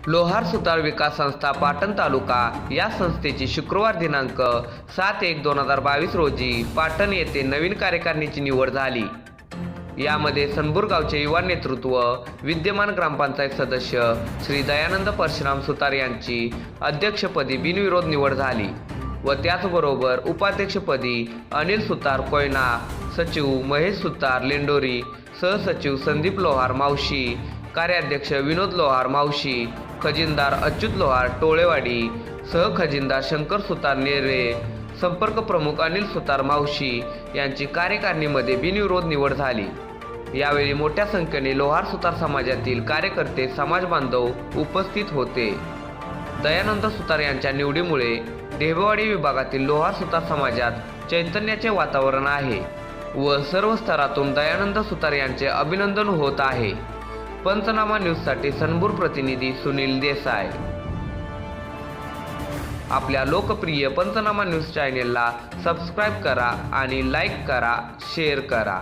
लोहार सुतार विकास संस्था पाटण तालुका या संस्थेची शुक्रवार दिनांक 7/1/2022 रोजी पाटण येथे नवीन कार्यकारिणीची निवड झाली। यामध्ये सनपूर गावचे युवा नेतृत्व, विद्यमान ग्रामपंचायत सदस्य श्री दयानंद परशुराम सुतार यांची अध्यक्षपदी बिनविरोध निवड झाली व त्याचबरोबर उपाध्यक्षपदी अनिल सुतार कोयना, सचिव महेश सुतार लेंडोरी, सहसचिव संदीप लोहार मावशी, कार्याध्यक्ष विनोद लोहार मावशी, खजिनदार अच्युत लोहार टोळेवाडी, सहखजिनदार शंकर सुतार नेरे, संपर्क प्रमुख अनिल सुतार मावशी यांची कार्यकारिणीमध्ये बिनविरोध निवड झाली। यावेळी मोठ्या संख्येने लोहार सुतार समाजातील कार्यकर्ते, समाज बांधव उपस्थित होते। दयानंद सुतार यांच्या निवडीमुळे ढेबेवाडी विभागातील लोहार सुतार समाजात चैतन्याचे वातावरण आहे व सर्व स्तरातून दयानंद सुतार यांचे अभिनंदन होत आहे। पंचनामा न्यूजसाठी सनपूर प्रतिनिधी सुनील देसाई। आपल्या लोकप्रिय पंचनामा न्यूज चॅनेलला सबस्क्राईब करा आणि लाईक करा, शेअर करा।